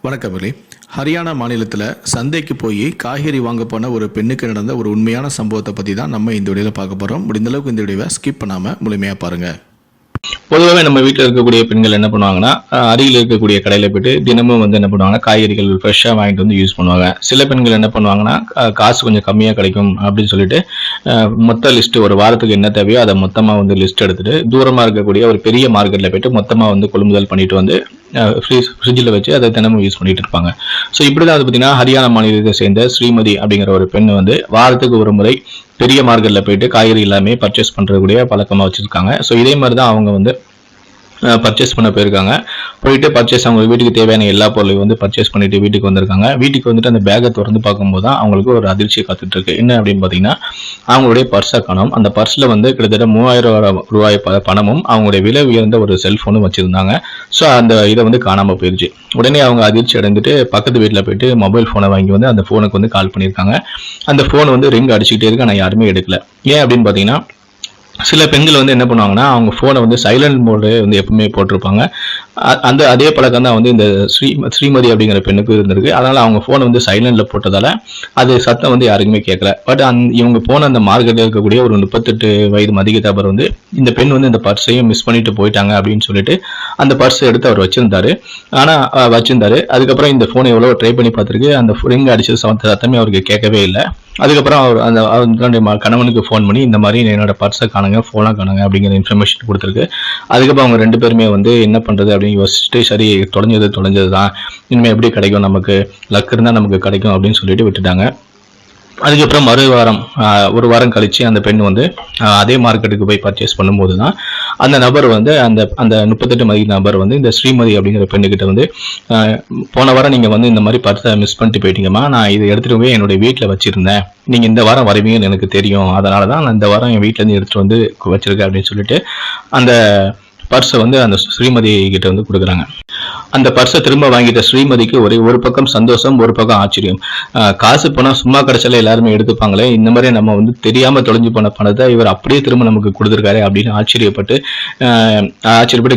வணக்கமில்லை. ஹரியானா மாநிலத்தில் சந்தைக்கு போய் காய்கறி வாங்க போன ஒரு பெண்ணுக்கு நடந்த ஒரு உண்மையான சம்பவத்தை பற்றி தான் நம்ம இந்த வீடியோவில் பார்க்க போகிறோம். முடிந்தளவுக்கு இந்த வீடியோவை ஸ்கிப் பண்ணாமல் முழுமையாக பாருங்கள். பொதுவாகவே நம்ம வீட்டில் இருக்கக்கூடிய பெண்கள் என்ன பண்ணுவாங்கன்னா, அருகில் இருக்கக்கூடிய கடையில் போயிட்டு தினமும் என்ன பண்ணுவாங்க, காய்கறிகள் ஃப்ரெஷ்ஷாக வாங்கிட்டு வந்து யூஸ் பண்ணுவாங்க. சில பெண்கள் என்ன பண்ணுவாங்கன்னா, காசு கொஞ்சம் கம்மியாக கிடைக்கும் அப்படின்னு சொல்லிட்டு மொத்த லிஸ்ட்டு ஒரு வாரத்துக்கு என்ன தேவையோ அதை மொத்தமாக லிஸ்ட் எடுத்துட்டு தூரமாக இருக்கக்கூடிய ஒரு பெரிய மார்க்கெட்டில் போயிட்டு மொத்தமாக கொள்முதல் பண்ணிட்டு வந்து ஃப்ரிட்ஜில் வச்சு அதை தினமும் யூஸ் பண்ணிட்டு இருப்பாங்க. ஸோ இப்படி தான் பார்த்தீங்கன்னா ஹரியானா மாநிலத்தை சேர்ந்த ஸ்ரீமதி அப்படிங்கிற ஒரு பெண் வாரத்துக்கு ஒரு முறை பெரிய மார்க்கெட்டில் போயிட்டு காய்கறி எல்லாமே பர்ச்சேஸ் பண்ணுறக்கூடிய பழக்கமாக வச்சுருக்காங்க. ஸோ இதே மாதிரி தான் அவங்க பர்ச்சேஸ் பண்ண போயிருக்காங்க. போயிட்டு அவங்க வீட்டுக்கு தேவையான எல்லா பொருளையும் பர்ச்சேஸ் பண்ணிட்டு வீட்டுக்கு வந்திருக்காங்க. வீட்டுக்கு அந்த பேக்கை திறந்து பார்க்கும்போது தான் அவங்களுக்கு ஒரு அதிர்ச்சி காத்துட்டு இருக்கு. என்ன அப்படின்னு பார்த்தீங்கன்னா, அவங்களுடைய பர்ஸை காணோம். அந்த பர்ஸில் கிட்டத்தட்ட 3000 ரூபாய் பணமும் அவங்களுடைய விலை உயர்ந்த ஒரு செல்போனும் வச்சிருந்தாங்க. ஸோ அந்த இதை காணாமல் போயிருச்சு. உடனே அவங்க அதிர்ச்சி அடைந்துட்டு பக்கத்து வீட்டில் போயிட்டு மொபைல் ஃபோனை வாங்கி அந்த ஃபோனுக்கு கால் பண்ணியிருக்காங்க. அந்த ஃபோன் ரிங் அடிச்சுக்கிட்டே இருக்கு, ஆனால் யாருமே எடுக்கல. ஏன் அப்படின்னு பார்த்தீங்கன்னா, சில பெண்கள் என்ன பண்ணுவாங்கன்னா, அவங்க ஃபோனை சைலண்ட் மோடு எப்பவுமே போட்டிருப்பாங்க. அதே பழக்கம் தான் இந்த ஸ்ரீமதி அப்படிங்கிற பெண்ணுக்கு இருந்திருக்கு. அதனால அவங்க ஃபோனை சைலண்ட்ல போட்டதால அது சத்தம் யாருக்குமே கேட்கல. பட் இவங்க போன அந்த மார்க்கெட்டில் இருக்கக்கூடிய ஒரு 38 வயது மதிக்கத்தவர் இந்த பெண் இந்த பர்ஸையும் மிஸ் பண்ணிட்டு போயிட்டாங்க அப்படின்னு சொல்லிட்டு அந்த பர்ஸை எடுத்து அவர் வச்சிருந்தாரு. அதுக்கப்புறம் இந்த ஃபோனை எவ்வளோ ட்ரை பண்ணி பார்த்துருக்கு. அந்த ரிங் அடிச்சது சத்தமே அவருக்கு கேட்கவே இல்லை. அதுக்கப்புறம் அவர் கணவனுக்கு ஃபோன் பண்ணி இந்த மாதிரி என்னோட பர்ஸை காணுங்க, ஃபோனை காணுங்க அப்படிங்கிற இன்ஃபர்மேஷன் கொடுத்துருக்கு. அதுக்கப்புறம் அவங்க 2 பேருமே என்ன பண்றது அப்படின்னு யோசிச்சுட்டு, சரி தொலைஞ்சது தான், இனிமேல் எப்படி கிடைக்கும், நமக்கு லக் இருந்தால் நமக்கு கிடைக்கும் அப்படின்னு சொல்லிட்டு விட்டுட்டாங்க. அதுக்கப்புறம் ஒரு வாரம் கழிச்சு அந்த பெண் அதே மார்க்கெட்டுக்கு போய் பர்ச்சேஸ் பண்ணும்போது தான் அந்த நபர் அந்த 38 வயது நபர் இந்த ஸ்ரீமதி அப்படிங்கிற பெண்ணுக்கிட்ட போன வாரம் நீங்கள் இந்த மாதிரி பர்ஸை மிஸ் பண்ணிட்டு போயிட்டீங்கம்மா, நான் இதை எடுத்துகிட்டு போய் என்னுடைய வீட்டில் வச்சுருந்தேன், நீங்கள் இந்த வாரம் வருவீங்கன்னு எனக்கு தெரியும், அதனால தான் நான் இந்த வாரம் என் வீட்டிலேருந்து எடுத்துகிட்டு வச்சிருக்கேன் அப்படின்னு சொல்லிட்டு அந்த பர்ஸை அந்த ஸ்ரீமதி கிட்ட கொடுக்குறாங்க. அந்த பர்ஸை திரும்ப வாங்கிட்ட ஸ்ரீமதிக்கு ஒரு பக்கம் சந்தோஷம், ஒரு பக்கம் ஆச்சரியம். காசு பணம் சும்மா கிடைச்சால எல்லாருமே எடுத்துப்பாங்களே, இந்த மாதிரி நம்ம தெரியாம தொலைஞ்சு போன பணத்தை இவர் அப்படியே திரும்ப நமக்கு கொடுத்துருக்காரு அப்படின்னு ஆச்சரியப்பட்டு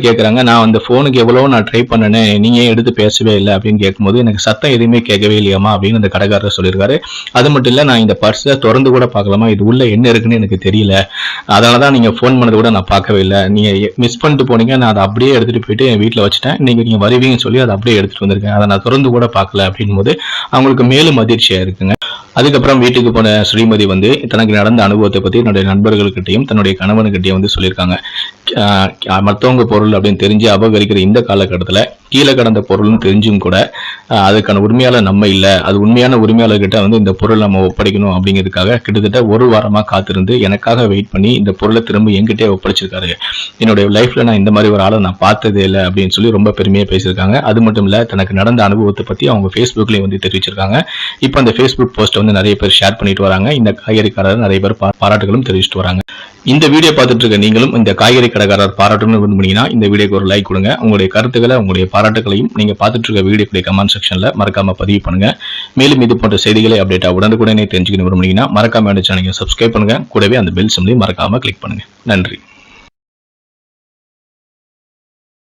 கேட்குறாங்க. நான் அந்த ஃபோனுக்கு எவ்வளோ நான் ட்ரை பண்ணேன்னு, நீங்க எடுத்து பேசவே இல்லை அப்படின்னு கேட்கும்போது, எனக்கு சத்தம் எதுவுமே கேட்கவே இல்லையாமா அப்படின்னு அந்த கடைக்காரர் சொல்லியிருக்காரு. அது மட்டும் இல்லை, நான் இந்த பர்ஸை திறந்து கூட பார்க்கலாமா, இது உள்ள என்ன இருக்குன்னு எனக்கு தெரியல, அதனாலதான் நீங்க ஃபோன் பண்ணது கூட நான் பார்க்கவே இல்லை, நீங்க மிஸ் பண்ணிட்டு போனீங்க, நான் அதை அப்படியே எடுத்துட்டு போயிட்டு என் வீட்டில் வச்சுட்டேன், இன்னைக்கு நீங்க வருவீங்கன்னு சொல்லி அதை அப்படியே எடுத்துட்டு வந்திருக்கேன், அதை நான் திறந்து கூட பார்க்கல அப்படின் போது அவங்களுக்கு மேலும் அதிர்ச்சியா இருக்குங்க. அதுக்கப்புறம் வீட்டுக்கு போன ஸ்ரீமதி தனக்கு நடந்த அனுபவத்தை பத்தி தன்னுடைய நண்பர்கள்கிட்டையும் தன்னுடைய கணவனுக்கிட்டையும் சொல்லியிருக்காங்க. மற்றவங்க பொருள் அப்படின்னு தெரிஞ்சு அபகரிக்கிற இந்த காலகட்டத்தில் கீழே கடந்த பொருள்னு தெரிஞ்சும் கூட அதுக்கான உரிமையாளர் நம்ம இல்லை, அது உண்மையான உரிமையாளர்கிட்ட இந்த பொருள் நம்ம ஒப்படைக்கணும் அப்படிங்கிறதுக்காக கிட்டத்தட்ட ஒரு வாரமாக காத்திருந்து எனக்காக வெயிட் பண்ணி இந்த பொருளை திரும்ப என்கிட்டே ஒப்படைச்சிருக்காரு. என்னுடைய லைஃப்ல நான் இந்த மாதிரி ஒரு ஆளை நான் பார்த்ததே இல்லை அப்படின்னு சொல்லி ரொம்ப பெருமையாக பேசியிருக்காங்க. அது மட்டும் இல்லை, தனக்கு நடந்த அனுபவத்தை பற்றி அவங்க ஃபேஸ்புக்லேயும் தெரிவிச்சிருக்காங்க. இப்போ அந்த ஃபேஸ்புக் போஸ்ட்டை நிறைய பேர் ஷேர் பண்ணிட்டு வராங்க. இந்த காய்கறிக்காரர் நிறைய பேர் பாராட்டுகளும் தெரிவிச்சுட்டு வராங்க. இந்த வீடியோ பார்த்துட்டு இருக்க நீங்களும் இந்த காய்கறி கடைக்காரர் பாராட்டணும்னு விரும்புனீங்கன்னா இந்த வீடியோக்கு ஒரு லைக் கொடுங்க. உங்களுடைய கருத்துக்களை, உங்களுடைய பாராட்டுகளையும் நீங்க பார்த்துட்டு இருக்க வீடியோக்குடைய கமெண்ட் செக்ஷன்ல மறக்காம பதிவு பண்ணுங்க. மேலும் இது போன்ற செய்திகளை அப்டேட்டா உடனுக்குடனே தெரிஞ்சுக்கணும் விரும்புனீங்கன்னா மறக்காம சேனலை சப்ஸ்கிரைப் பண்ணுங்க. கூடவே அந்த பெல் சிம்பலையும் மறக்காம கிளிக் பண்ணுங்க. நன்றி.